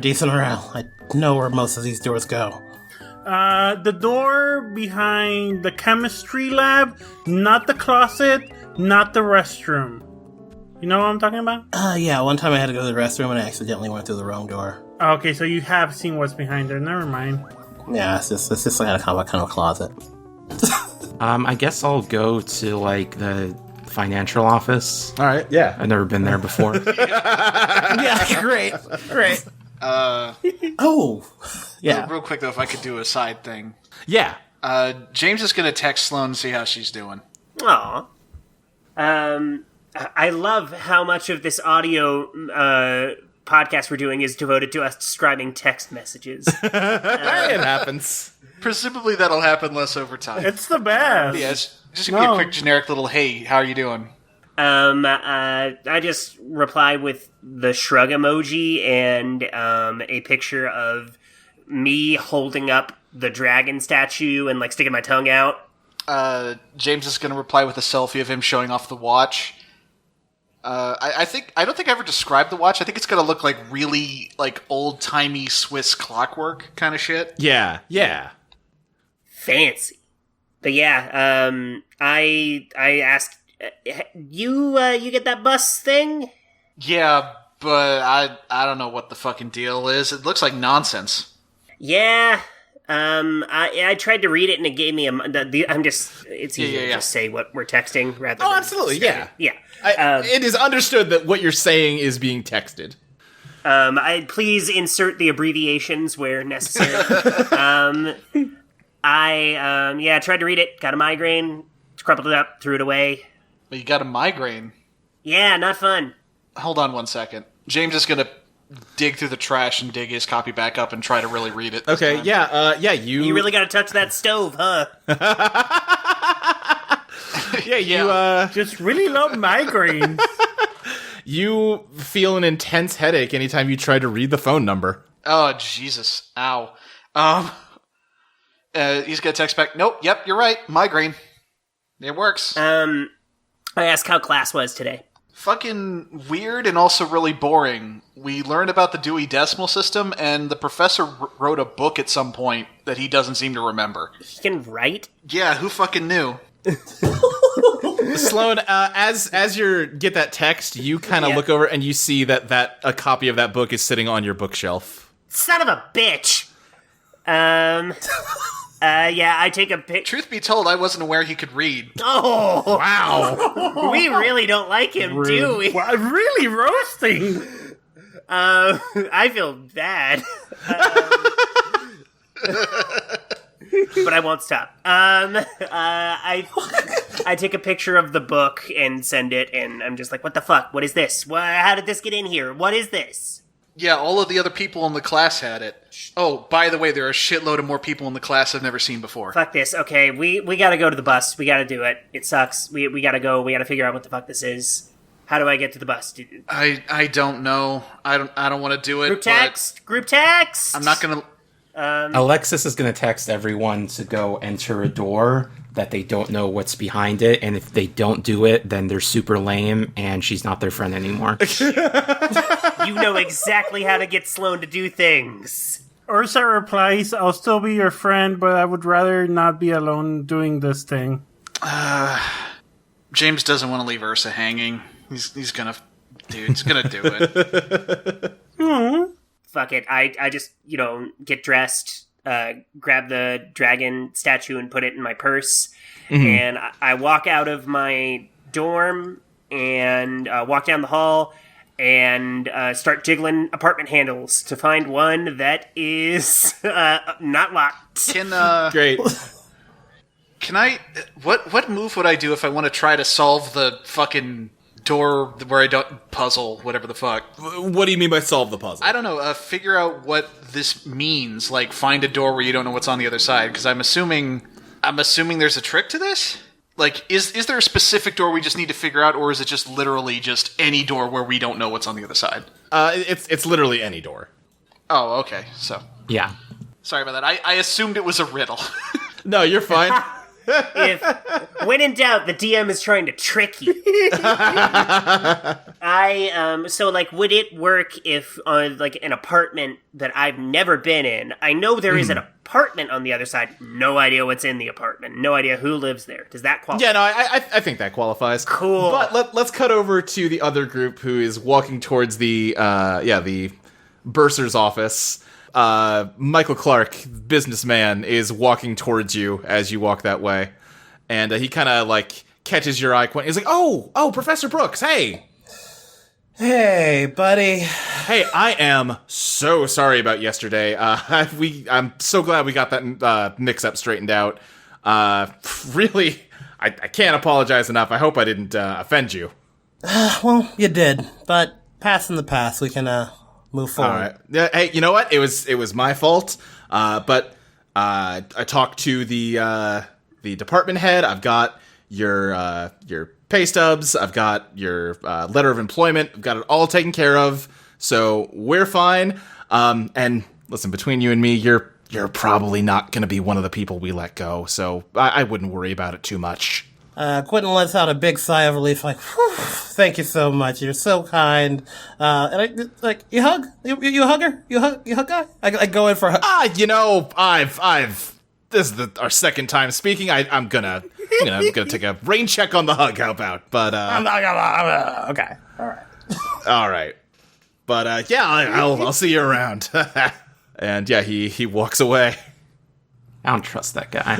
decent while. I know where most of these doors go. The door behind the chemistry lab, not the closet, not the restroom. You know what I'm talking about? Yeah, one time I had to go to the restroom and I accidentally went through the wrong door. Okay, so you have seen what's behind there. Never mind. Yeah, it's just like a kind of closet. I guess I'll go to, like, the financial office. All right, yeah. I've never been there before. Yeah, great. Oh, yeah. Real quick, though, if I could do a side thing. Yeah. James is going to text Sloane and see how she's doing. Aw. I love how much of this audio podcast we're doing is devoted to us describing text messages. It happens. Presumably that'll happen less over time. It's the best. Yeah, just give me a quick generic little, hey, how are you doing? I just reply with the shrug emoji and a picture of me holding up the dragon statue and, like, sticking my tongue out. James is going to reply with a selfie of him showing off the watch. I don't think I ever described the watch. I think it's going to look like really, like, old-timey Swiss clockwork kind of shit. Yeah. Fancy. But yeah, I asked, you get that bus thing? Yeah, but I don't know what the fucking deal is. It looks like nonsense. Yeah. I tried to read it and it gave me it's easier to just say what we're texting rather than... Oh, absolutely, yeah. Yeah. It is understood that what you're saying is being texted. Please insert the abbreviations where necessary. I tried to read it, got a migraine, crumpled it up, threw it away. But you got a migraine. Yeah, not fun. Hold on one second. James is going to dig through the trash and dig his copy back up and try to really read it. Okay, You really got to touch that stove, huh? Just really love migraines. You feel an intense headache anytime you try to read the phone number. Oh, Jesus. Ow. He's going to text back, nope, yep, you're right, migraine. It works. I asked how class was today. Fucking weird and also really boring. We learned about the Dewey Decimal System, and the professor wrote a book at some point that he doesn't seem to remember. He can write? Yeah, who fucking knew? Sloane, as you get that text, you kind of look over and you see that a copy of that book is sitting on your bookshelf. Son of a bitch! I take a pic. Truth be told, I wasn't aware he could read. Oh! Wow. We really don't like him, do we? Wow, really roasting. I feel bad. But I won't stop. I take a picture of the book and send it, and I'm just like, what the fuck? What is this? How did this get in here? What is this? Yeah, all of the other people in the class had it. Oh, by the way, there are a shitload of more people in the class I've never seen before. Fuck this. Okay, we gotta go to the bus. We gotta do it. It sucks. We gotta go. We gotta figure out what the fuck this is. How do I get to the bus? I don't know. I don't want to do it. Group text. Group text. I'm not gonna. Alexis is going to text everyone to go enter a door that they don't know what's behind it, and if they don't do it, then they're super lame, and she's not their friend anymore. You know exactly how to get Sloane to do things. Ursa replies, I'll still be your friend, but I would rather not be alone doing this thing. James doesn't want to leave Ursa hanging. He's gonna do it. Fuck it. I just, get dressed, grab the dragon statue and put it in my purse. Mm-hmm. And I walk out of my dorm and walk down the hall and start jiggling apartment handles to find one that is not locked. Great. Can I... What move would I do if I want to try to solve the fucking... door where I don't puzzle, whatever the fuck. What do you mean by solve the puzzle? I don't know. Figure out what this means. Like, find a door where you don't know what's on the other side. Because I'm assuming there's a trick to this. Like, is there a specific door we just need to figure out, or is it just literally just any door where we don't know what's on the other side? It's literally any door. Oh, okay. So Yeah. sorry about that. I assumed it was a riddle. No, you're fine. When in doubt, the DM is trying to trick you. Would it work if on an apartment that I've never been in, I know there is an apartment on the other side, no idea what's in the apartment, no idea who lives there. Does that qualify? Yeah, no, I think that qualifies. Cool. But let's cut over to the other group who is walking towards the bursar's office. Michael Clark, businessman, is walking towards you as you walk that way. And he kind of, catches your eye. He's like, oh, Professor Brooks, hey! Hey, buddy. Hey, I am so sorry about yesterday. I'm so glad we got that mix-up straightened out. Really, I can't apologize enough. I hope I didn't offend you. Well, you did, but past in the past, we can, move forward. All right. Yeah, hey, you know what? It was my fault. But I talked to the department head. I've got your pay stubs. I've got your letter of employment. I've got it all taken care of. So we're fine. And listen, between you and me, you're probably not going to be one of the people we let go. So I wouldn't worry about it too much. Quentin lets out a big sigh of relief, whew, thank you so much, you're so kind. And you hug? You hug her? You hug guy? I go in for a hug. This is our second time speaking. I'm gonna take a rain check on the hug, how about? But, okay, alright. Alright. But, I'll see you around. And yeah, he walks away. I don't trust that guy.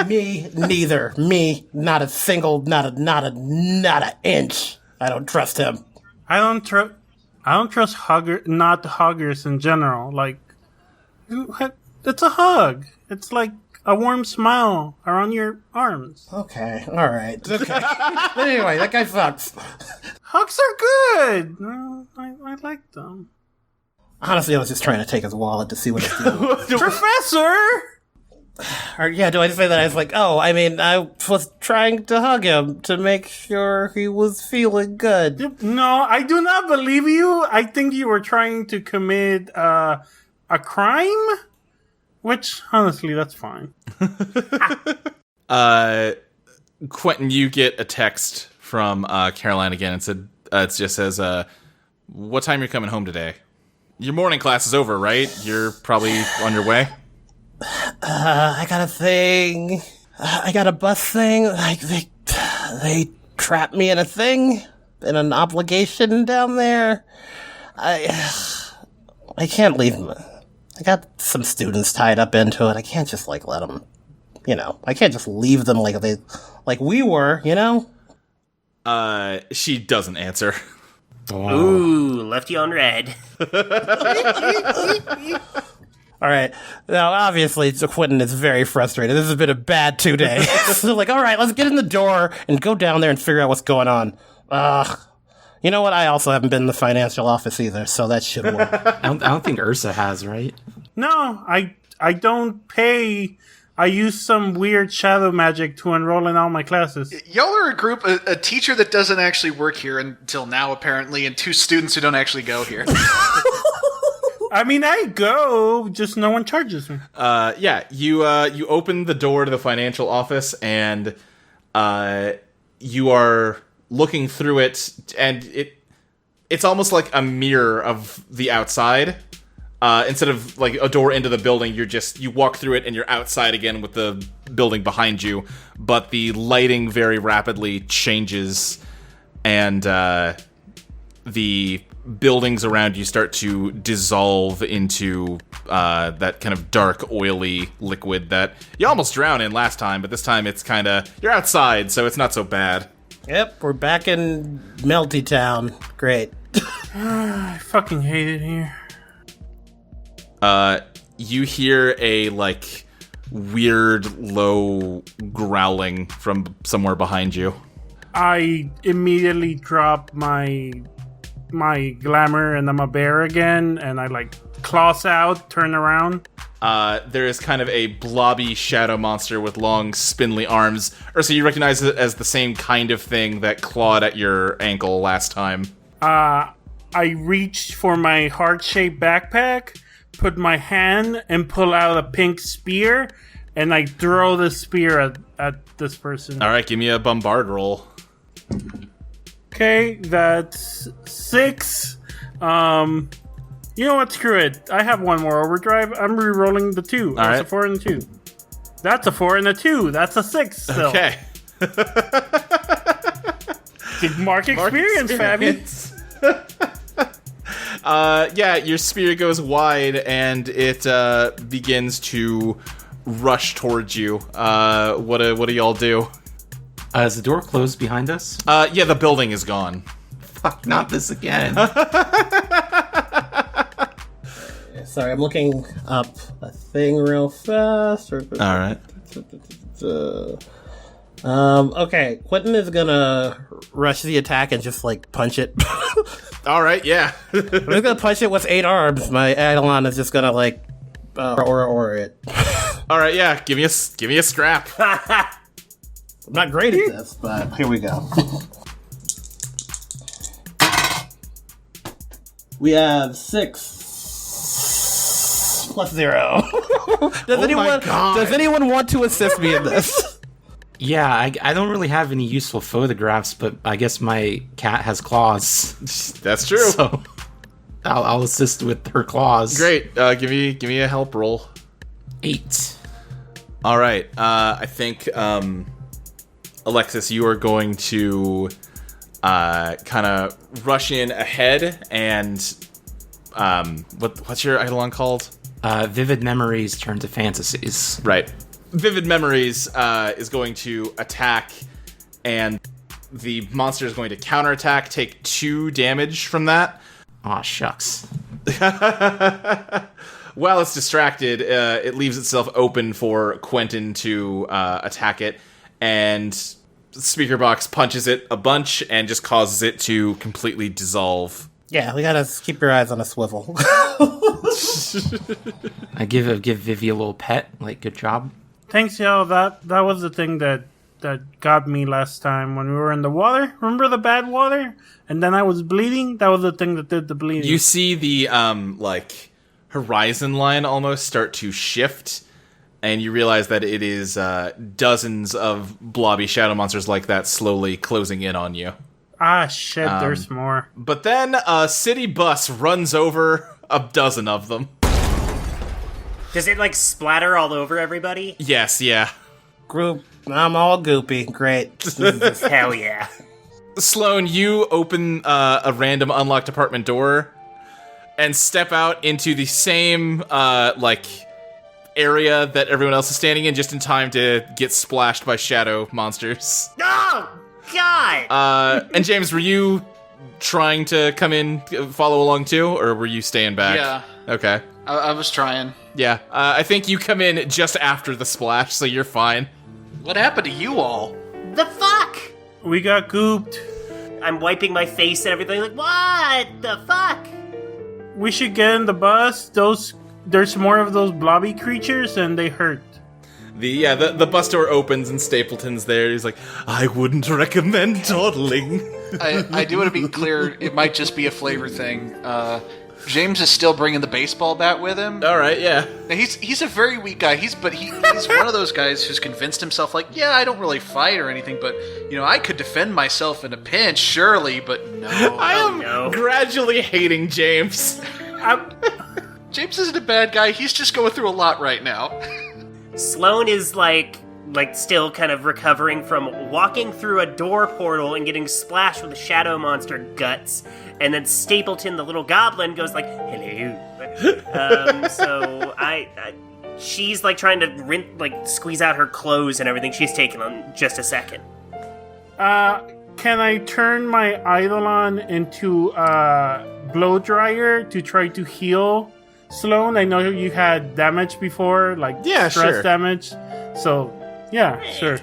Me neither. Me, not a single, not an inch. I don't trust him. I don't trust not huggers in general. It's a hug. It's like a warm smile around your arms. Okay, alright. Okay. But anyway, that guy sucks. Hugs are good. I like them. Honestly, I was just trying to take his wallet to see what it's doing. Professor! Or, yeah, do I just say that? I was I was trying to hug him to make sure he was feeling good. No, I do not believe you. I think you were trying to commit a crime, which, honestly, that's fine. Quentin, you get a text from Caroline again and said, it just says, what time you're coming home today? Your morning class is over, right? You're probably on your way? I got a thing. I got a bus thing. Like, they trapped me in a thing, in an obligation down there. I can't leave them. I got some students tied up into it. I can't just, like, let them, I can't just leave them like we were, She doesn't answer. Wow. Ooh, left you on red. All right. Now, obviously, Quentin is very frustrated. This has been a bad 2 days. So, like, all right, let's get in the door and go down there and figure out what's going on. You know what? I also haven't been in the financial office either, so that should work. I don't think Ursa has, right? No, I don't pay. I use some weird shadow magic to enroll in all my classes. Y'all are a group, a teacher that doesn't actually work here until now, apparently, and 2 students who don't actually go here. I mean, I go, just no one charges me. You open the door to the financial office, and you are looking through it, and it's almost like a mirror of the outside. Instead of like a door into the building, you walk through it and you're outside again with the building behind you. But the lighting very rapidly changes, and the buildings around you start to dissolve into that kind of dark, oily liquid that you almost drowned in last time. But this time it's kind of, you're outside, so it's not so bad. Yep, we're back in Melty Town. Great. I fucking hate it here. You hear a, like, weird, low growling from somewhere behind you. I immediately drop my glamour and I'm a bear again, and I, like, claws out, turn around. There is kind of a blobby shadow monster with long, spindly arms. Ursa, you recognize it as the same kind of thing that clawed at your ankle last time. I reach for my heart-shaped backpack, put my hand and pull out a pink spear, and I throw the spear at this person. All right, give me a bombard roll. Okay, that's 6. You know what? Screw it. I have one more overdrive. I'm re-rolling the 2. That's right. a 4 and a 2. That's a 4 and a 2. That's a 6 still. Okay. Mark experience, Fabby. Yeah, your spear goes wide and it begins to rush towards you. What do y'all do? Is the door closed behind us? Yeah, the building is gone. Fuck, not this again. Sorry, I'm looking up a thing real fast. All right. Okay, Quentin is gonna rush the attack and just, like, punch it. All right, yeah. I'm just gonna punch it with 8 arms. My Eidolon is just gonna, like, or it. All right, yeah. Give me a scrap. I'm not great at this, but here we go. We have 6 plus 0. Does anyone want to assist me in this? Yeah, I don't really have any useful photographs, but I guess my cat has claws. That's true. So I'll assist with her claws. Great. Give me a help roll. 8. All right. I think Alexis, you are going to kind of rush in ahead and what's your Eidolon called? Vivid memories turn to fantasies. Right. Vivid Memories is going to attack, and the monster is going to counterattack, take 2 damage from that. Aw, shucks. While it's distracted, it leaves itself open for Quentin to attack it, and Speaker Box punches it a bunch and just causes it to completely dissolve. Yeah, we gotta keep your eyes on a swivel. I give Vivi a little pet, like, good job. Thanks, y'all. That was the thing that got me last time when we were in the water. Remember the bad water? And then I was bleeding? That was the thing that did the bleeding. You see the, like, horizon line almost start to shift, and you realize that it is dozens of blobby shadow monsters like that slowly closing in on you. Ah, shit, there's more. But then a city bus runs over a dozen of them. Does it, like, splatter all over everybody? Yes, yeah. Group, I'm all goopy. Great. Hell yeah. Sloane, you open a random unlocked apartment door and step out into the same, area that everyone else is standing in, just in time to get splashed by shadow monsters. Oh, God! And James, were you trying to come in, follow along too, or were you staying back? Yeah. Okay. I was trying. Yeah, I think you come in just after the splash, so you're fine. What happened to you all? The fuck? We got gooped. I'm wiping my face and everything, like, what the fuck? We should get in the bus. There's more of those blobby creatures, and they hurt. The bus door opens and Stapleton's there. He's like, I wouldn't recommend dawdling. I do want to be clear, it might just be a flavor thing. James is still bringing the baseball bat with him. All right, yeah. Now, he's a very weak guy. He's one of those guys who's convinced himself, like, yeah, I don't really fight or anything, but, I could defend myself in a pinch, surely, but no. I am gradually hating James. James isn't a bad guy. He's just going through a lot right now. Sloane is, like still kind of recovering from walking through a door portal and getting splashed with the shadow monster guts. And then Stapleton, the little goblin, goes like, hello. So she's like trying to squeeze out her clothes and everything. She's taking on just a second. Can I turn my Eidolon into a blow dryer to try to heal Sloane? I know you had damage before, stress sure. damage. So, yeah, sure.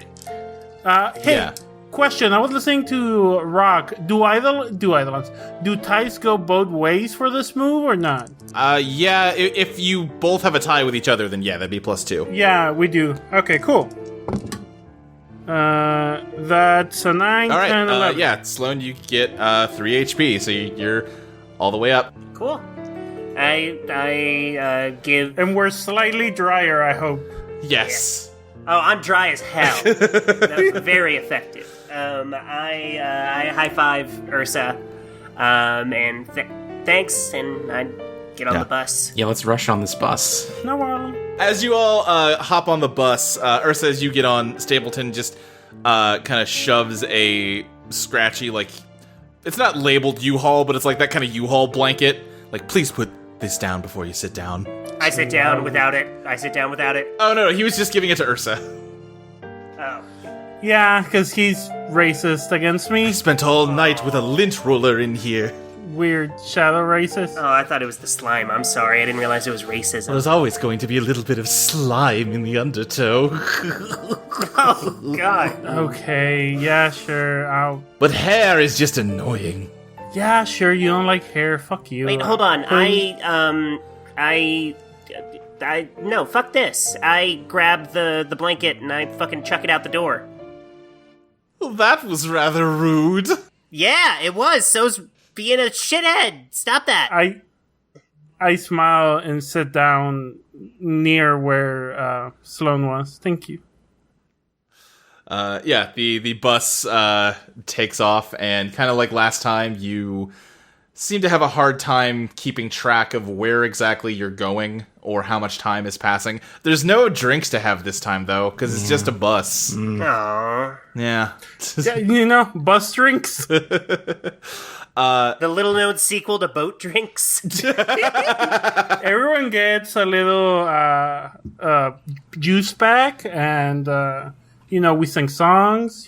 Hey, question. I was listening to Rock. Do Eidolons, do ties go both ways for this move or not? Yeah, if you both have a tie with each other, then yeah, that'd be +2. Yeah, we do. Okay, cool. That's a 9, all right, 10, 11. yeah, Sloane, you get 3 HP, so you're all the way up. Cool. I give... And we're slightly drier, I hope. Yes. Oh, I'm dry as hell. That's very effective. I high five Ursa, and thanks, and I get on the bus. Yeah, let's rush on this bus. No problem. As you all hop on the bus, Ursa, as you get on, Stapleton just kind of shoves a scratchy, it's not labeled U-Haul, but it's like that kind of U-Haul blanket. Like, please put this down before you sit down. I sit down without it. Oh, no, he was just giving it to Ursa. Oh. Yeah, because he's racist against me. I spent all night with a lint roller in here. Weird shadow racist. Oh, I thought it was the slime. I'm sorry. I didn't realize it was racism. There's always going to be a little bit of slime in the undertow. Oh, God. Okay, yeah, sure. But hair is just annoying. Yeah, sure, you don't like hair. Fuck you. Wait, hold on. No, fuck this. I grab the blanket and I fucking chuck it out the door. Well, that was rather rude. Yeah, it was. So's being a shithead. Stop that. I smile and sit down near where Sloane was. Thank you. The bus takes off, and kind of like last time, you seem to have a hard time keeping track of where exactly you're going or how much time is passing. There's no drinks to have this time, though, because it's just a bus. Aww. Yeah. Yeah, bus drinks. The little-known sequel to Boat Drinks. Everyone gets a little juice pack, and, we sing songs.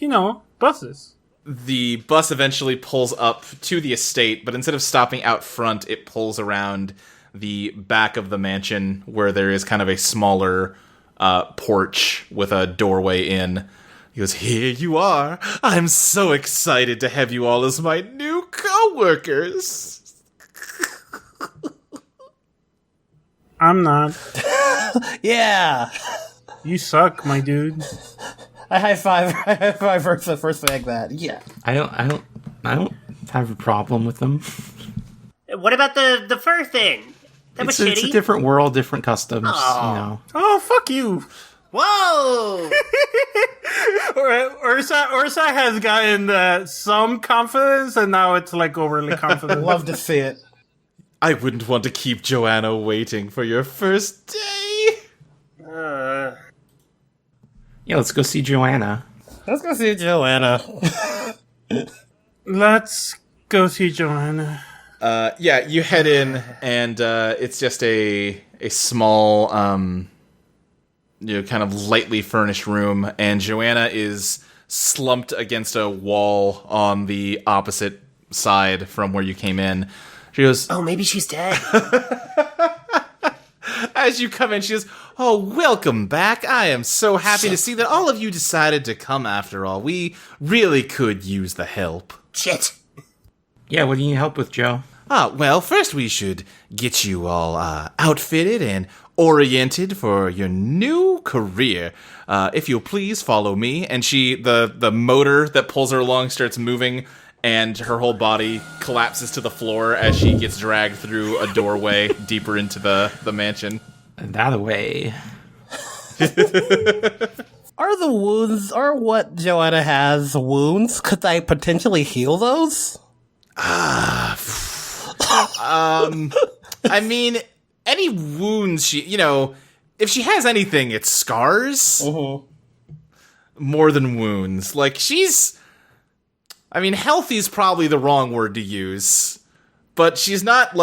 Buses. The bus eventually pulls up to the estate, but instead of stopping out front, it pulls around the back of the mansion where there is kind of a smaller porch with a doorway in. He goes, "Here you are. I'm so excited to have you all as my new co-workers." I'm not. Yeah. You suck, my dude. I high five Ursa for saying that. Yeah. I don't have a problem with them. What about the fur thing? That was It's shitty. a different world, different customs, Oh, fuck you. Whoa! Ursa has gotten some confidence, and now it's like overly confident. Love to see it. I wouldn't want to keep Joanna waiting for your first day. Yeah, let's go see Joanna. Let's go see Joanna. Let's go see Joanna. Yeah, you head in, and it's just a small, kind of lightly furnished room, and Joanna is slumped against a wall on the opposite side from where you came in. She goes, Oh, maybe she's dead. as you come in, she goes, "Oh, welcome back. I am so happy to see that all of you decided to come after all. We really could use the help." Shit. Yeah, what do you need help with, Joe? Well, first we should get you all outfitted and oriented for your new career. If you'll please follow me. And the motor that pulls her along starts moving, and her whole body collapses to the floor as she gets dragged through a doorway deeper into the mansion. That away. Are the wounds, or what Joanna has, wounds? Could I potentially heal those? I mean, any wounds if she has anything, it's scars. More than wounds. Like, healthy is probably the wrong word to use, but she's not,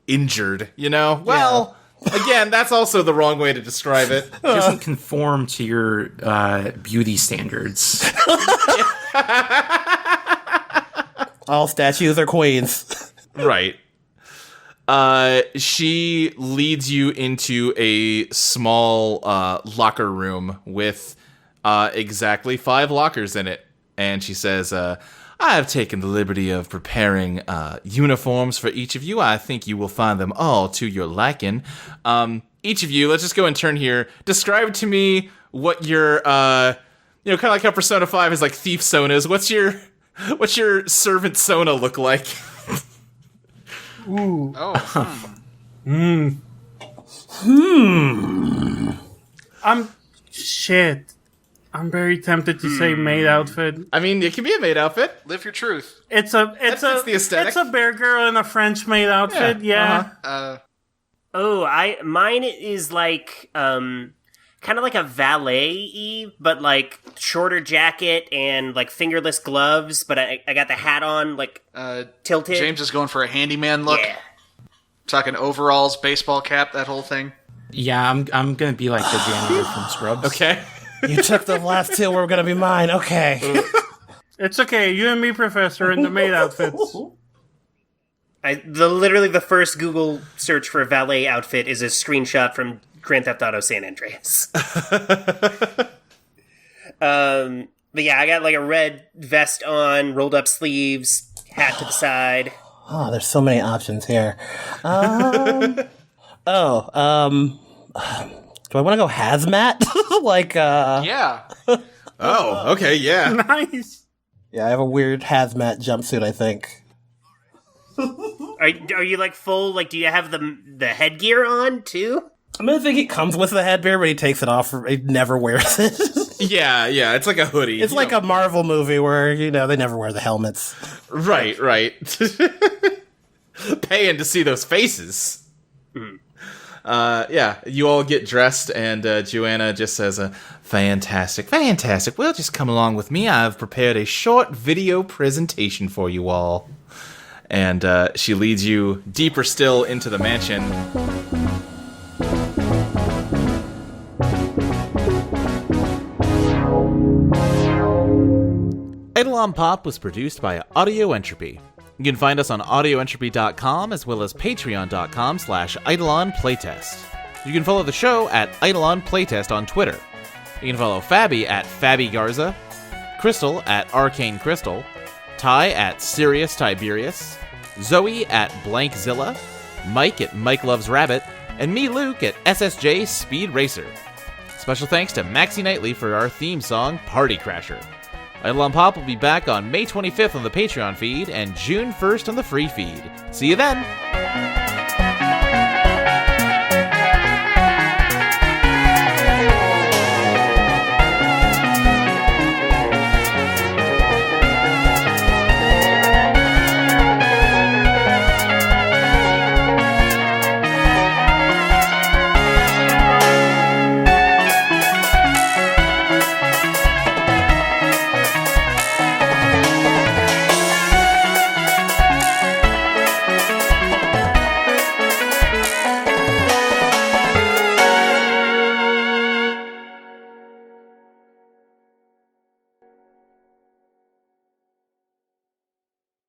injured, Well, again, that's also the wrong way to describe it. She doesn't conform to your beauty standards. All statues are queens. Right. She leads you into a small locker room with exactly 5 lockers in it. And she says, I have taken the liberty of preparing uniforms for each of you. I think you will find them all to your liking. Each of you, let's just go in turn here. Describe to me what your, kind of like how Persona 5 is like thief sonas. What's your servant sona look like? Ooh. Oh. I'm very tempted to say maid outfit. I mean, it can be a maid outfit. Live your truth. It's the aesthetic. It's a bear girl in a French maid outfit. Yeah. Mine is like kind of like a valet-y, but like shorter jacket and like fingerless gloves, but I got the hat on tilted. James is going for a handyman look. Yeah. Talking overalls, baseball cap, that whole thing. Yeah, I'm gonna be like the janitor from Scrubs. Okay. You took the last 2 were gonna be mine. Okay. It's okay. You and me, Professor, in the maid outfits. Literally the first Google search for valet outfit is a screenshot from Grand Theft Auto San Andreas. But yeah, I got like a red vest on, rolled up sleeves, hat to the side. Oh, there's so many options here. Do I want to go hazmat? Yeah. Oh, okay, yeah. Nice. Yeah, I have a weird hazmat jumpsuit, I think. Are you like full? Like, do you have the headgear on too? I think it comes with the headgear, but he takes it off. He never wears it. Yeah, it's like a hoodie. It's like a Marvel movie where, they never wear the helmets. Right. Paying to see those faces. Yeah, you all get dressed, and Joanna just says, fantastic. Well, just come along with me. I've prepared a short video presentation for you all. And she leads you deeper still into the mansion. Eidolon Pop was produced by Audio Entropy. You can find us on audioentropy.com as well as patreon.com/Eidolon Playtest. You can follow the show at Eidolon Playtest on Twitter. You can follow Fabby at Fabby Garza, Crystal at Arcane Crystal, Ty at Sirius Tyberius, Zoe at Blankzilla, Mike at Mike Loves Rabbit, and me, Luke, at SSJ Speed Racer. Special thanks to Maxie Knightley for our theme song, Party Crasher. Eidolon Pop will be back on May 25th on the Patreon feed and June 1st on the free feed. See you then!